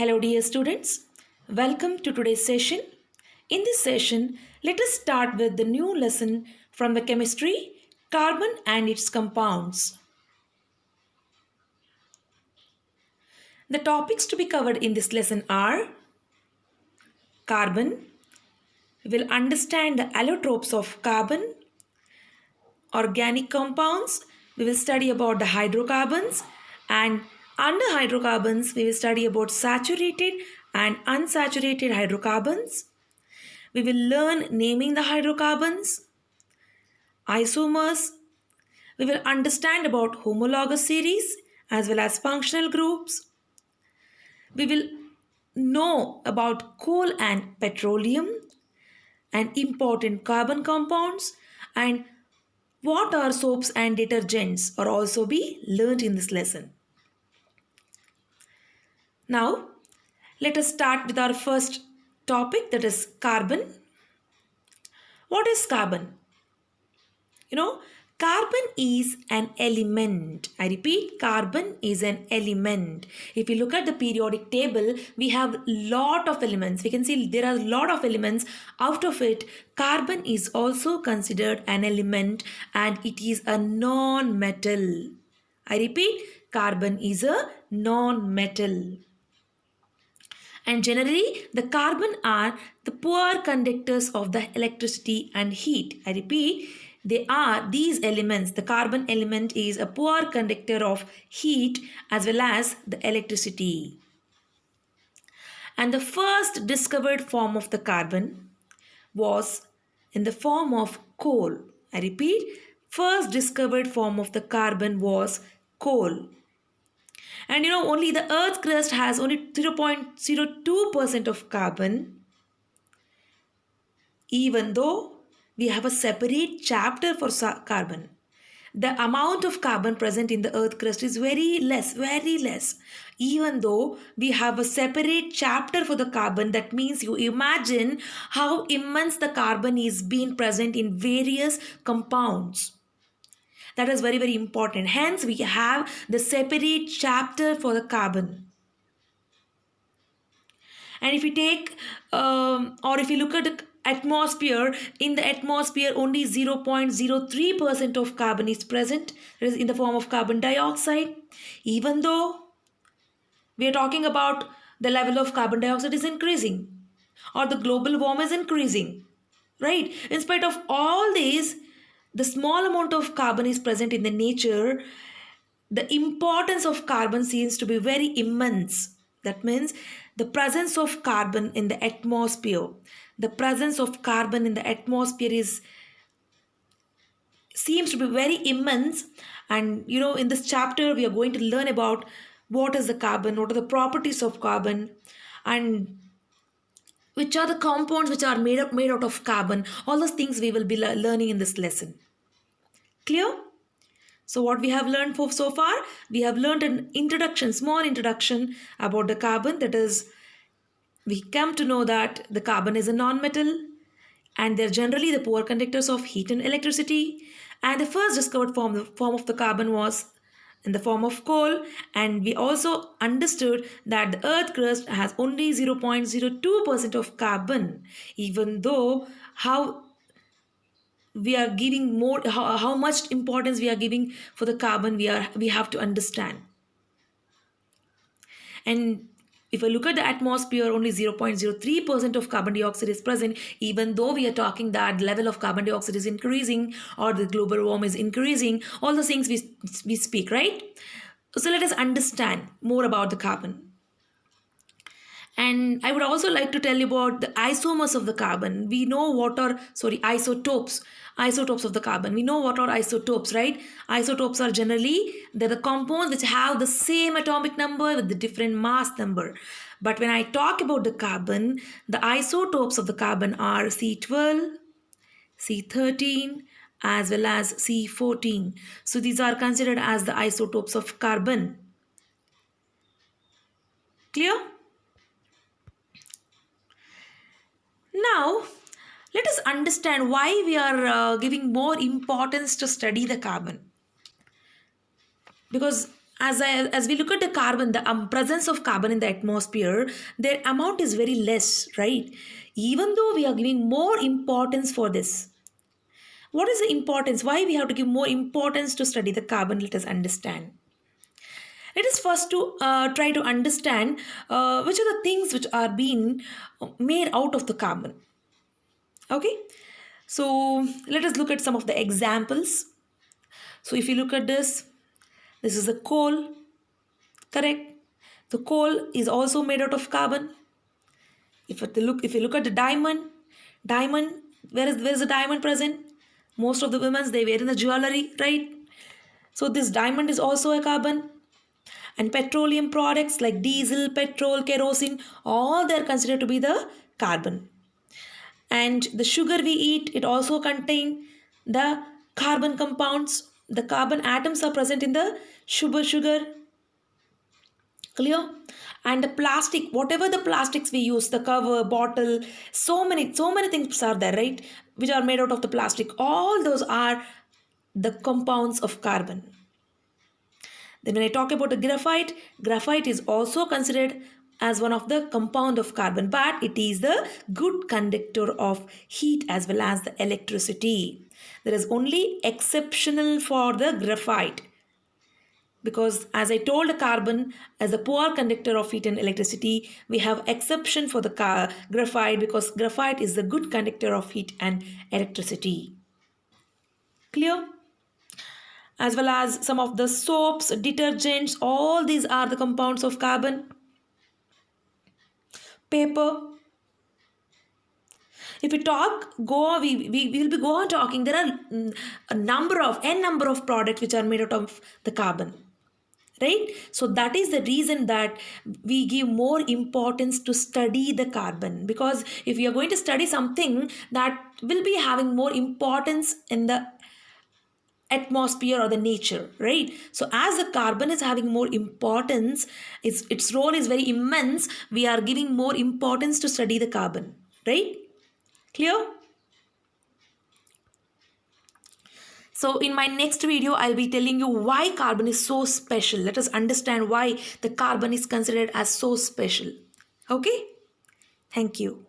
Hello, dear students. Welcome to today's session. In this session, let us start with the new lesson from the chemistry carbon and its compounds. The topics to be covered in this lesson are carbon. We will understand the allotropes of carbon, organic compounds. We will study about the hydrocarbons, and under hydrocarbons, we will study about saturated and unsaturated hydrocarbons. We will learn naming the hydrocarbons, isomers. We will understand about homologous series as well as functional groups. We will know about coal and petroleum and important carbon compounds, and what are soaps and detergents are also be learned in this lesson. Now, let us start with our first topic, that is carbon. What is carbon? You know, carbon is an element. I repeat, carbon is an element. If you look at the periodic table, we have lot of elements. We can see there are a lot of elements. Out of it, carbon is also considered an element and it is a non-metal. I repeat, carbon is a non-metal. And generally, the carbon are the poor conductors of the electricity and heat. I repeat, they are these elements. The carbon element is a poor conductor of heat as well as the electricity. And the first discovered form of the carbon was in the form of coal. I repeat, first discovered form of the carbon was coal. And only the Earth's crust has only 0.02% of carbon, even though we have a separate chapter for carbon. The amount of carbon present in the Earth crust is very less, very less. Even though we have a separate chapter for the carbon, that means you imagine how immense the carbon is being present in various compounds. That is very, very important. Hence, we have the separate chapter for the carbon. And if you take or if you look at the atmosphere, in the atmosphere only 0.03% of carbon is present. It is in the form of carbon dioxide. Even though we are talking about the level of carbon dioxide is increasing or the global warming is increasing, right? In spite of all these, the small amount of carbon is present in the nature. The importance of carbon seems to be very immense. That means the presence of carbon in the atmosphere. The presence of carbon in the atmosphere seems to be very immense. And in this chapter, we are going to learn about what is the carbon, what are the properties of carbon, and which are the compounds which are made out of carbon. All those things we will be learning in this lesson. Clear? So what we have learned so far, we have learned an introduction, small introduction about the carbon. That is, we come to know that the carbon is a non-metal and they're generally the poor conductors of heat and electricity. And the first discovered form of the carbon was in the form of coal. And we also understood that the earth crust has only 0.02% of carbon, even though how we are giving more, how much importance we are giving for the carbon, we have to understand. And if I look at the atmosphere, only 0.03% of carbon dioxide is present, even though we are talking that the level of carbon dioxide is increasing or the global warming is increasing, all the things we speak, right? So let us understand more about the carbon. And I would also like to tell you about the isomers of the carbon. We know what are, isotopes. Isotopes of the carbon. We know what are isotopes, right? Isotopes are generally, they're the compounds which have the same atomic number with the different mass number. But when I talk about the carbon, the isotopes of the carbon are C12, C13, as well as C14. So these are considered as the isotopes of carbon. Clear? Now, let us understand why we are giving more importance to study the carbon. Because as we look at the carbon, the presence of carbon in the atmosphere, their amount is very less, right? Even though we are giving more importance for this, what is the importance? Why we have to give more importance to study the carbon? Let us understand. Let us first to try to understand which are the things which are being made out of the carbon. Okay, so let us look at some of the examples. So if you look at this is a coal, correct? The coal is also made out of carbon. If you look at the diamond, where is the diamond present? Most of the women they wear in the jewelry, right? So this diamond is also a carbon. And petroleum products like diesel, petrol, kerosene, all they are considered to be the carbon. And the sugar we eat, it also contain the carbon compounds. The carbon atoms are present in the sugar. Clear? And the plastic, whatever the plastics we use, the cover, bottle, so many things are there, right? Which are made out of the plastic. All those are the compounds of carbon. Then when I talk about the graphite is also considered as one of the compound of carbon, but it is the good conductor of heat as well as the electricity. There is only exceptional for the graphite, because as I told, the carbon as a poor conductor of heat and electricity, we have exception for the graphite, because graphite is the good conductor of heat and electricity. Clear? As well as some of the soaps, detergents, all these are the compounds of carbon. Paper. If we talk, we will be go on talking. There are n number of products which are made out of the carbon, right? So that is the reason that we give more importance to study the carbon, because if you are going to study something that will be having more importance in the atmosphere or the nature, right? So as the carbon is having more importance, its role is very immense, we are giving more importance to study the carbon, right? Clear? So in my next video, I'll be telling you why carbon is so special. Let us understand why the carbon is considered as so special. Okay? Thank you.